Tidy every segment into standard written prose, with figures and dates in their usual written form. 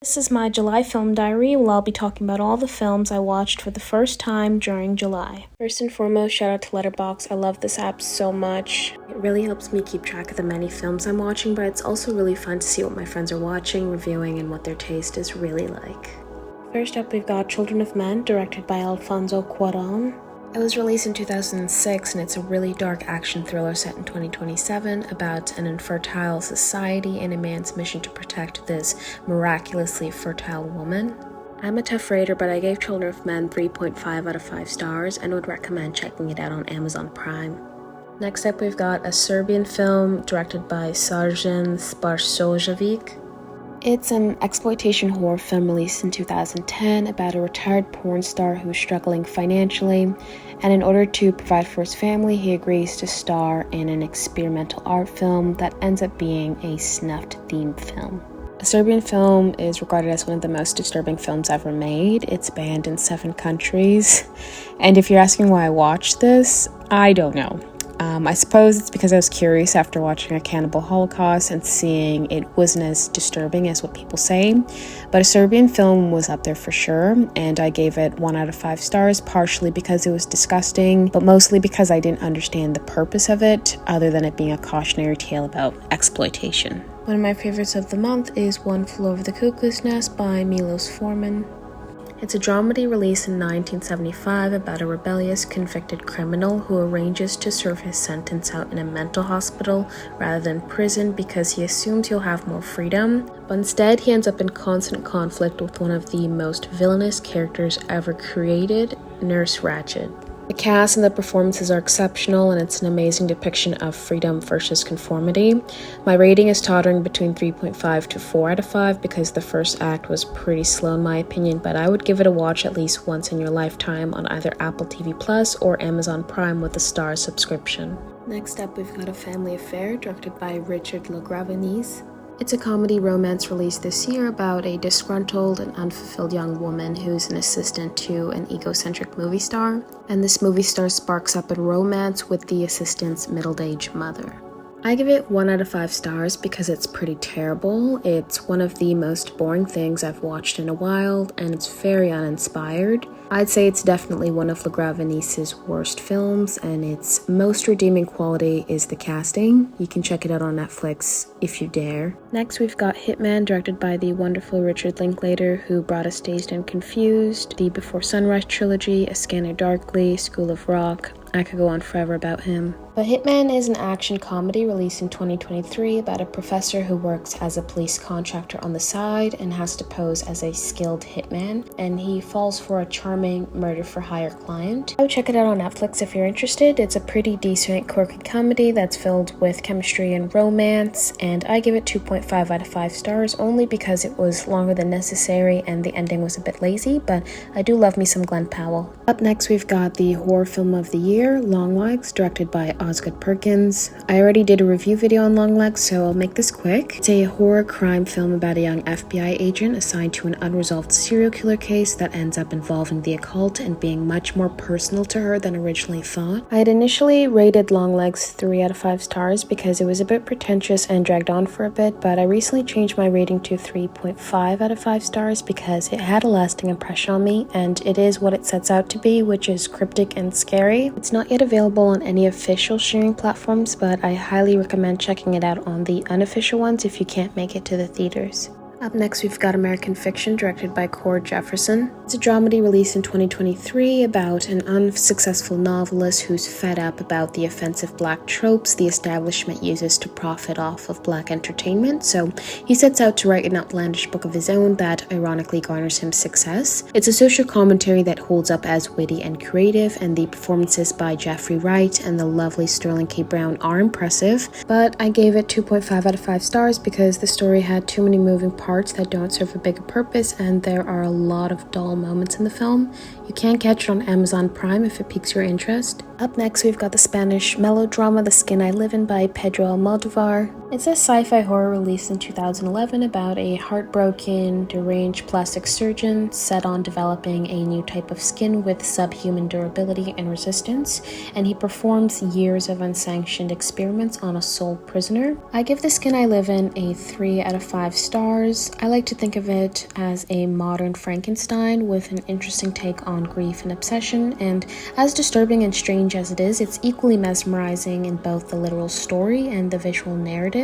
This is my July film diary, where I'll be talking about all the films I watched for the first time during July. First and foremost, shout out to Letterboxd. I love this app so much. It really helps me keep track of the many films I'm watching, but it's also really fun to see what my friends are watching, reviewing, and what their taste is really like. First up, we've got Children of Men, directed by Alfonso Cuarón. It was released in 2006, and it's a really dark action thriller set in 2027 about an infertile society and a man's mission to protect this miraculously fertile woman. I'm a tough rater, but I gave Children of Men 3.5 out of 5 stars and would recommend checking it out on Amazon Prime. Next up, we've got a Serbian film directed by Srdjan Spasojevic. It's an exploitation horror film released in 2010 about a retired porn star who's struggling financially, and in order to provide for his family, he agrees to star in an experimental art film that ends up being a snuffed themed film. A Serbian film is regarded as one of the most disturbing films ever made. It's banned in 7 countries, and if you're asking why I watched this, I don't know. I suppose it's because I was curious after watching A Cannibal Holocaust and seeing it wasn't as disturbing as what people say, but a Serbian film was up there for sure, and I gave it 1 out of 5 stars, partially because it was disgusting, but mostly because I didn't understand the purpose of it, other than it being a cautionary tale about exploitation. One of my favorites of the month is One Flew Over the Cuckoo's Nest by Miloš Forman. It's a dramedy released in 1975 about a rebellious convicted criminal who arranges to serve his sentence out in a mental hospital rather than prison because he assumes he'll have more freedom, but instead he ends up in constant conflict with one of the most villainous characters ever created, Nurse Ratched. The cast and the performances are exceptional, and it's an amazing depiction of freedom versus conformity. My rating is tottering between 3.5 to 4 out of 5 because the first act was pretty slow in my opinion, but I would give it a watch at least once in your lifetime on either Apple TV Plus or Amazon Prime with a Star subscription. Next up, we've got A Family Affair, directed by Richard LaGravenese. It's a comedy romance released this year about a disgruntled and unfulfilled young woman who's an assistant to an egocentric movie star, and this movie star sparks up a romance with the assistant's middle-aged mother. I give it 1 out of 5 stars because it's pretty terrible. It's one of the most boring things I've watched in a while, and it's very uninspired. I'd say it's definitely one of LaGravenese's worst films, and its most redeeming quality is the casting. You can check it out on Netflix if you dare. Next, we've got Hitman, directed by the wonderful Richard Linklater, who brought us Dazed and Confused, the Before Sunrise trilogy, A Scanner Darkly, School of Rock. I could go on forever about him. But Hitman is an action comedy released in 2023 about a professor who works as a police contractor on the side and has to pose as a skilled hitman, and he falls for a charming murder-for-hire client. I would check it out on Netflix if you're interested. It's a pretty decent, quirky comedy that's filled with chemistry and romance, and I give it 2.5 out of 5 stars only because it was longer than necessary and the ending was a bit lazy, but I do love me some Glenn Powell. Up next, we've got the horror film of the year, Longlegs, directed by Osgood Perkins. I already did a review video on Longlegs, so I'll make this quick. It's a horror crime film about a young FBI agent assigned to an unresolved serial killer case that ends up involving the occult and being much more personal to her than originally thought. I had initially rated Longlegs 3 out of 5 stars because it was a bit pretentious and dragged on for a bit, but I recently changed my rating to 3.5 out of 5 stars because it had a lasting impression on me, and it is what it sets out to be, which is cryptic and scary. It's not yet available on any official streaming platforms, but I highly recommend checking it out on the unofficial ones if you can't make it to the theaters. Up next, we've got American Fiction, directed by Jefferson. It's a dramedy released in 2023 about an unsuccessful novelist who's fed up about the offensive black tropes the establishment uses to profit off of black entertainment, so he sets out to write an outlandish book of his own that ironically garners him success. It's a social commentary that holds up as witty and creative, and the performances by Jeffrey Wright and the lovely Sterling K. Brown are impressive, but I gave it 2.5 out of 5 stars because the story had too many moving parts that don't serve a bigger purpose, and there are a lot of dull moments in the film. You can catch it on Amazon Prime if it piques your interest. Up next, we've got the Spanish melodrama The Skin I Live In by Pedro Almodóvar. It's a sci-fi horror released in 2011 about a heartbroken, deranged plastic surgeon set on developing a new type of skin with subhuman durability and resistance, and he performs years of unsanctioned experiments on a soul prisoner. I give The Skin I Live In a 3 out of 5 stars. I like to think of it as a modern Frankenstein with an interesting take on grief and obsession, and as disturbing and strange as it is, it's equally mesmerizing in both the literal story and the visual narrative.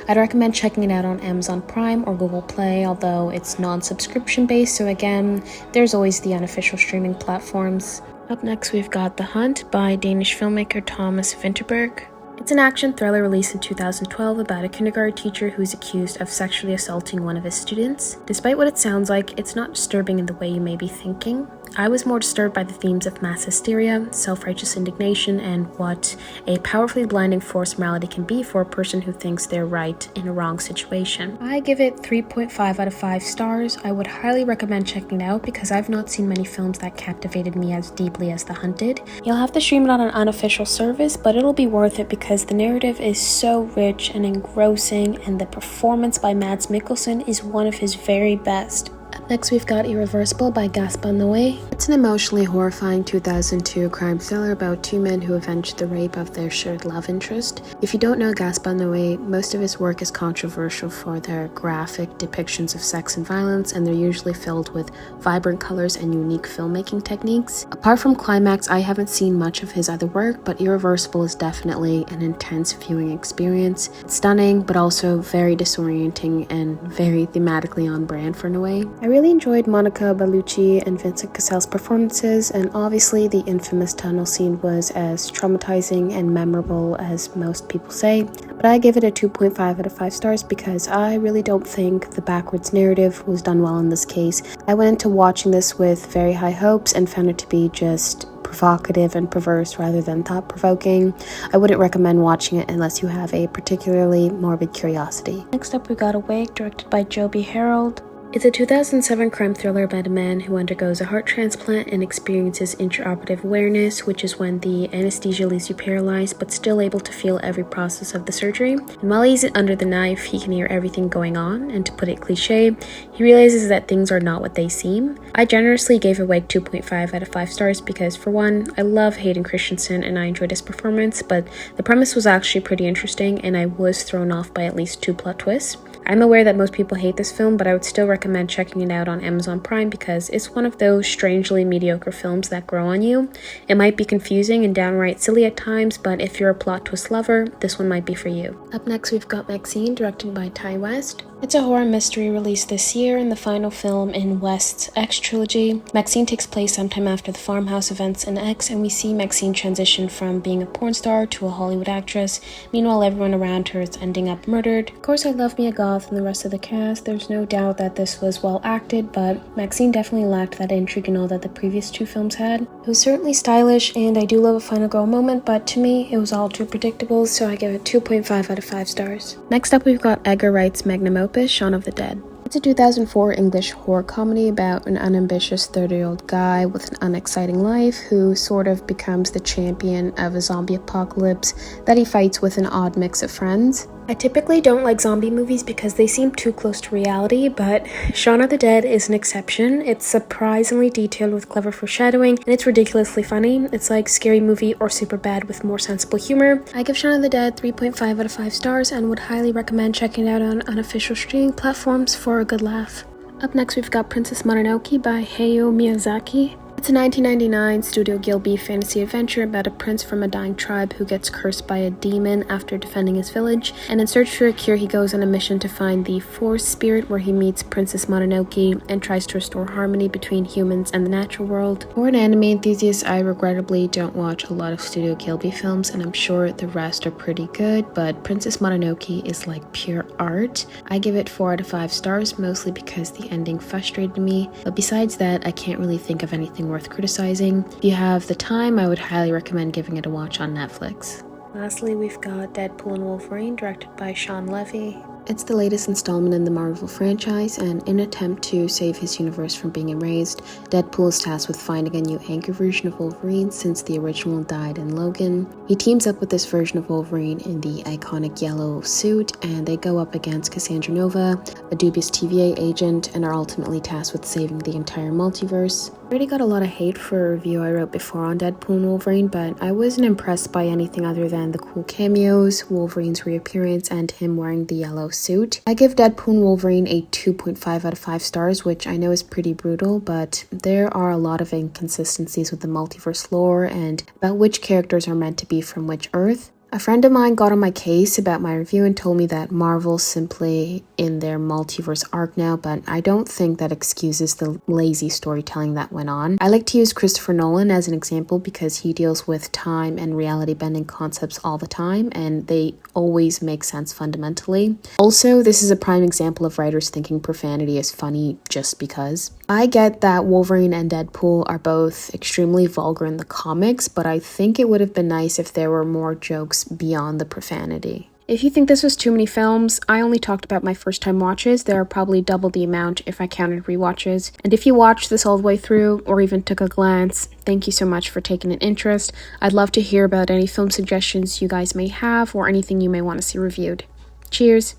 I'd recommend checking it out on Amazon Prime or Google Play, although it's non-subscription based, so again, there's always the unofficial streaming platforms. Up next, we've got The Hunt by Danish filmmaker Thomas Vinterberg. It's an action thriller released in 2012 about a kindergarten teacher who's accused of sexually assaulting one of his students. Despite what it sounds like, it's not disturbing in the way you may be thinking. I was more disturbed by the themes of mass hysteria, self-righteous indignation, and what a powerfully blinding force morality can be for a person who thinks they're right in a wrong situation. I give it 3.5 out of 5 stars. I would highly recommend checking it out because I've not seen many films that captivated me as deeply as The Hunt did. You'll have to stream it on an unofficial service, but it'll be worth it because the narrative is so rich and engrossing, and the performance by Mads Mikkelsen is one of his very best. Up next, we've got Irréversible by Gaspar Noé. It's an emotionally horrifying 2002 crime thriller about two men who avenge the rape of their shared love interest. If you don't know Gaspar Noé, most of his work is controversial for their graphic depictions of sex and violence, and they're usually filled with vibrant colors and unique filmmaking techniques. Apart from Climax, I haven't seen much of his other work, but Irréversible is definitely an intense viewing experience. It's stunning, but also very disorienting and very thematically on brand for Noé. I really enjoyed Monica Bellucci and Vincent Cassel's performances, and obviously the infamous tunnel scene was as traumatizing and memorable as most people say, but I give it a 2.5 out of 5 stars because I really don't think the backwards narrative was done well in this case. I went into watching this with very high hopes and found it to be just provocative and perverse rather than thought-provoking. I wouldn't recommend watching it unless you have a particularly morbid curiosity. Next up, we got Awake, directed by Joby Harold. It's a 2007 crime thriller about a man who undergoes a heart transplant and experiences intraoperative awareness, which is when the anesthesia leaves you paralyzed but still able to feel every process of the surgery. And while he's under the knife, he can hear everything going on, and to put it cliche, he realizes that things are not what they seem. I generously gave Awake 2.5 out of 5 stars because, for one, I love Hayden Christensen and I enjoyed his performance, but the premise was actually pretty interesting and I was thrown off by at least 2 plot twists. I'm aware that most people hate this film, but I would still recommend checking it out on Amazon Prime because it's one of those strangely mediocre films that grow on you. It might be confusing and downright silly at times, but if you're a plot twist lover, this one might be for you. Up next, we've got Maxxxine, directed by Ty West. It's a horror mystery released this year and the final film in West's X trilogy. Maxxxine takes place sometime after the farmhouse events in X, and we see Maxxxine transition from being a porn star to a Hollywood actress. Meanwhile, everyone around her is ending up murdered. Of course, I love Mia Goth and the rest of the cast. There's no doubt that this was well acted, but Maxxxine definitely lacked that intrigue and all that the previous 2 films had. It was certainly stylish, and I do love a final girl moment, but to me, it was all too predictable, so I give it 2.5 out of 5 stars. Next up, we've got Edgar Wright's magnum opus, Shaun of the Dead. It's a 2004 English horror comedy about an unambitious 30-year-old guy with an unexciting life who sort of becomes the champion of a zombie apocalypse that he fights with an odd mix of friends. I typically don't like zombie movies because they seem too close to reality, but Shaun of the Dead is an exception. It's surprisingly detailed with clever foreshadowing, and it's ridiculously funny. It's like Scary Movie or Superbad with more sensible humor. I give Shaun of the Dead 3.5 out of 5 stars and would highly recommend checking it out on unofficial streaming platforms for a good laugh. Up next, we've got Princess Mononoke by Hayao Miyazaki. It's a 1999 Studio Ghibli fantasy adventure about a prince from a dying tribe who gets cursed by a demon after defending his village, and in search for a cure he goes on a mission to find the forest spirit where he meets Princess Mononoke and tries to restore harmony between humans and the natural world. For an anime enthusiast, I regrettably don't watch a lot of Studio Ghibli films, and I'm sure the rest are pretty good, but Princess Mononoke is like pure art. I give it 4 out of 5 stars, mostly because the ending frustrated me, but besides that, I can't really think of anything worth criticizing. If you have the time, I would highly recommend giving it a watch on Netflix. Lastly, we've got Deadpool and Wolverine, directed by Shawn Levy. It's the latest installment in the Marvel franchise, and in an attempt to save his universe from being erased, Deadpool is tasked with finding a new angry version of Wolverine since the original died in Logan. He teams up with this version of Wolverine in the iconic yellow suit, and they go up against Cassandra Nova, a dubious TVA agent, and are ultimately tasked with saving the entire multiverse. I already got a lot of hate for a review I wrote before on Deadpool and Wolverine, but I wasn't impressed by anything other than the cool cameos, Wolverine's reappearance, and him wearing the yellow suit. I give Deadpool and Wolverine a 2.5 out of 5 stars, which I know is pretty brutal, but there are a lot of inconsistencies with the multiverse lore and about which characters are meant to be from which Earth. A friend of mine got on my case about my review and told me that Marvel's simply in their multiverse arc now, but I don't think that excuses the lazy storytelling that went on. I like to use Christopher Nolan as an example because he deals with time and reality bending concepts all the time, and they always make sense fundamentally. Also, this is a prime example of writers thinking profanity is funny just because. I get that Wolverine and Deadpool are both extremely vulgar in the comics, but I think it would have been nice if there were more jokes beyond the profanity. If you think this was too many films, I only talked about my first time watches. There are probably double the amount if I counted rewatches. And if you watched this all the way through, or even took a glance, thank you so much for taking an interest. I'd love to hear about any film suggestions you guys may have, or anything you may want to see reviewed. Cheers!